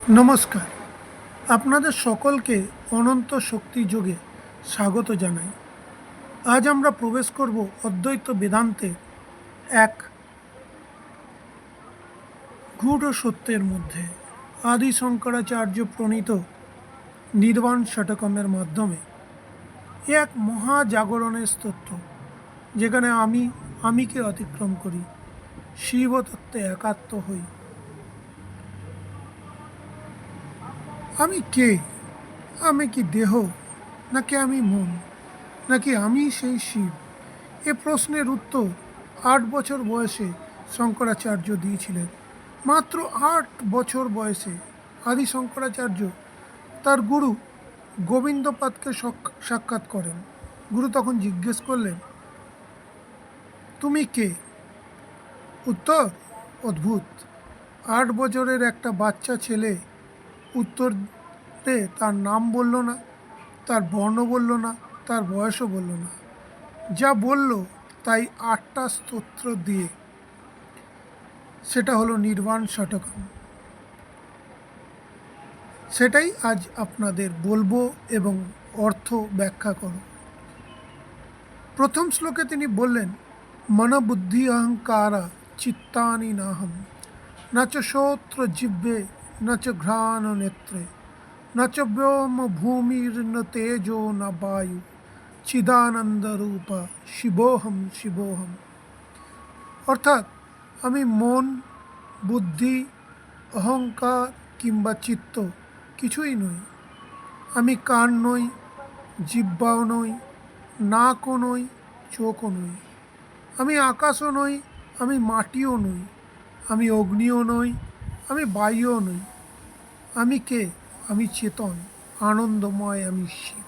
নমস্কার। আপনাদের সকলকে অনন্ত শক্তি যোগে স্বাগত জানাই। আজ আমরা প্রবেশ করব অদ্বৈত বেদান্তে এক গূঢ় সত্যের মধ্যে, আদি শঙ্করাচার্য প্রণীত নির্বাণ ষটকমের মাধ্যমে। এ এক মহাজাগরণের স্তোত্র, যেখানে আমিকে অতিক্রম করি, শিবতত্ত্বে একাত্ম হই। আমি কে? আমি কি দেহ, নাকি আমি মন, নাকি আমি সেই শিব? এ প্রশ্নের উত্তর 8 বছর বয়সে শঙ্করাচার্য দিয়েছিলেন। মাত্র 8 বছর বয়সে আদি শঙ্করাচার্য তার গুরু গোবিন্দপাদকে সাক্ষাৎ করেন। গুরু তখন জিজ্ঞেস করলেন, তুমি কে? উত্তর অদ্ভুত। 8 বছরের একটা বাচ্চা ছেলে উত্তরে তার নাম বলল না, তার বর্ণ বলল না, তার বয়সও বলল না। যা বলল তাই 8টা স্তোত্র দিয়ে, সেটা হলো নির্বাণ ষটকম। সেটাই আজ আপনাদের বলবো এবং অর্থ ব্যাখ্যা করব। প্রথম শ্লোকে তিনি বললেন, মন বুদ্ধি অহংকারা চিত্তানি নাহম, না চ শ্রোত্র জিহ্বে, না চ ঘ্রাণ নেত্রে, না চ ব্যোম ভূমির ন তেজো না বায়ু, চিদানন্দ রূপা শিবোহম শিবোহম। অর্থাৎ আমি মন, বুদ্ধি, অহংকার কিংবা চিত্ত কিছুই নই। আমি কান নই, জিহ্বাও নই, নাকও নই, চোখও নই। আমি আকাশও নই, আমি মাটিও নই, আমি অগ্নিও নই, আমি বায়ুও নই। আমি কে? আমি চেতন, আনন্দময়, আমি শিব।